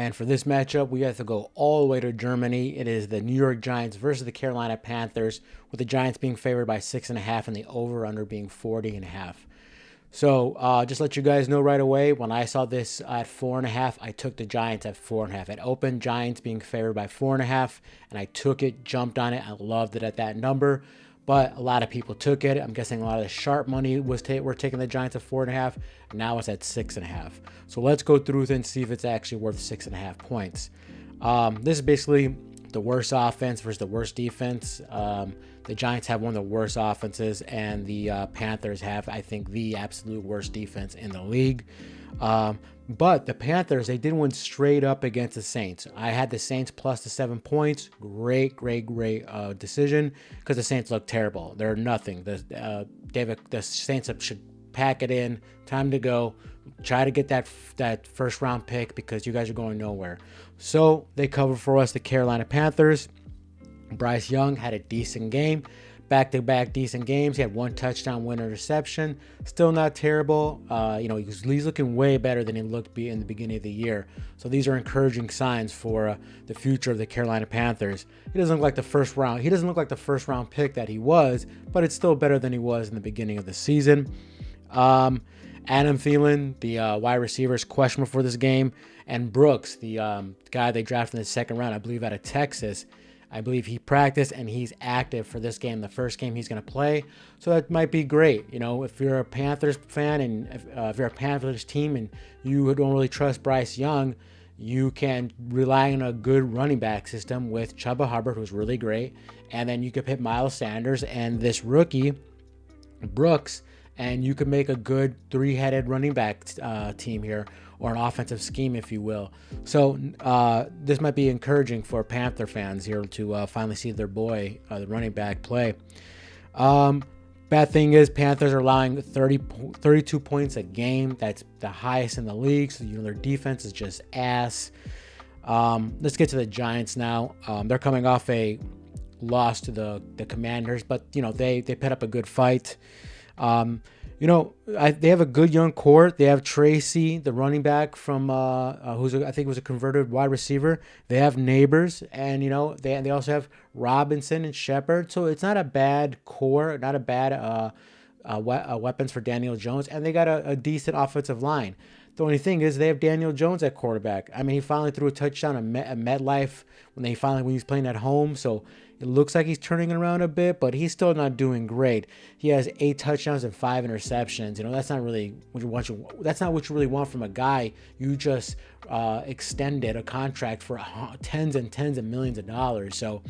And for this matchup, we have to go all the way to Germany. It is the New York Giants versus the Carolina Panthers, with the Giants being favored by 6.5 and the over/under being 40.5. So just let you guys know right away, when I saw this at 4.5, I took the Giants at 4.5. It opened Giants being favored by 4.5, and I took it, jumped on it. I loved it at that number, but a lot of people took it. I'm guessing a lot of the sharp money were taking the Giants at 4.5. Now it's at 6.5. So let's go through it and see if it's actually worth 6.5 points. This is basically the worst offense versus the worst defense. The Giants have one of the worst offenses, and the Panthers have, I think, the absolute worst defense in the league. But the Panthers, they did win straight up against the Saints. I had the Saints plus the 7 points. Great decision, because the Saints look terrible. They're nothing. The Saints should pack it in. Time to go. Try to get that first round pick, because you guys are going nowhere. So they cover for us, the Carolina Panthers. Bryce Young had a decent game. Back-to-back decent games. He had 1 touchdown, 1 interception. Still not terrible. He's looking way better than he looked in the beginning of the year. So these are encouraging signs for the future of the Carolina Panthers. He doesn't look like the first round. He doesn't look like the first round pick that he was, but it's still better than he was in the beginning of the season. Adam Thielen, the wide receiver, is questionable for this game, and Brooks, the guy they drafted in the second round, I believe out of Texas. I believe he practiced and he's active for this game, the first game he's going to play. So that might be great. If you're a Panthers fan, and if you're a Panthers team and you don't really trust Bryce Young, you can rely on a good running back system with Chuba Hubbard, who's really great. And then you could hit Miles Sanders and this rookie, Brooks, and you could make a good 3-headed running back team here, or an offensive scheme, if you will. So this might be encouraging for Panther fans here to finally see their boy, the running back, play. Bad thing is Panthers are allowing 32 points a game. That's the highest in the league. So their defense is just ass. Let's get to the Giants now. They're coming off a loss to the Commanders, but they put up a good fight. They have a good young core. They have Tracy, the running back from I think was a converted wide receiver. They have Neighbors, and they also have Robinson and Shepard. So it's not a bad core, not a bad weapons for Daniel Jones, and they got a decent offensive line. The only thing is they have Daniel Jones at quarterback. I mean, he finally threw a touchdown at MetLife when he's playing at home. So it looks like he's turning it around a bit, but he's still not doing great. He has 8 touchdowns and 5 interceptions. That's not really what you want. That's not what you really want from a guy you just extended a contract for tens and tens of millions of dollars. So,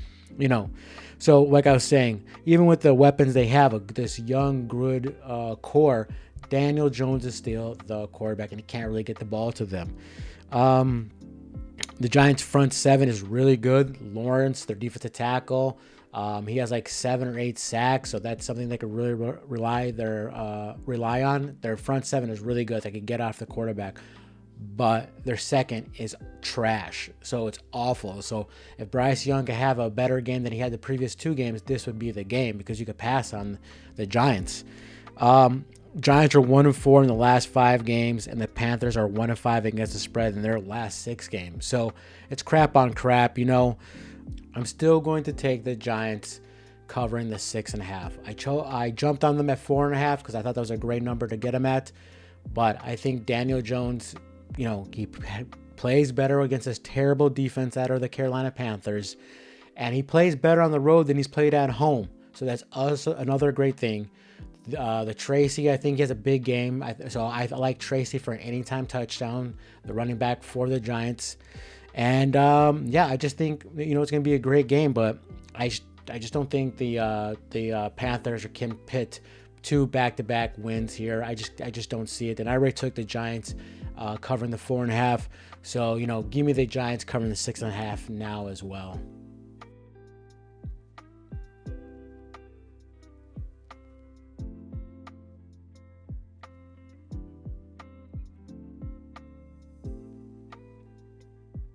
so like I was saying, even with the weapons they have, this young, good core, Daniel Jones is still the quarterback, and he can't really get the ball to them. The Giants' front 7 is really good. Lawrence, their defensive tackle, he has like 7 or 8 sacks, so that's something they could really rely on. Their front 7 is really good. They can get off the quarterback, but their second is trash, so it's awful. So if Bryce Young could have a better game than he had the previous 2 games, this would be the game, because you could pass on the Giants. Giants are 1-4 in the last 5 games, and the Panthers are 1-5 against the spread in their last 6 games. So it's crap on crap. I'm still going to take the Giants covering the 6.5. I jumped on them at 4.5 because I thought that was a great number to get them at. But I think Daniel Jones, he plays better against this terrible defense that are the Carolina Panthers, and he plays better on the road than he's played at home. So that's also another great thing. The Tracy, I think he has a big game. So I like Tracy for an anytime touchdown, the running back for the Giants. And I just think it's going to be a great game. But I just don't think the Panthers can pit 2 back-to-back wins here. I just don't see it. And I already took the Giants covering the 4.5. So give me the Giants covering the 6.5 now as well.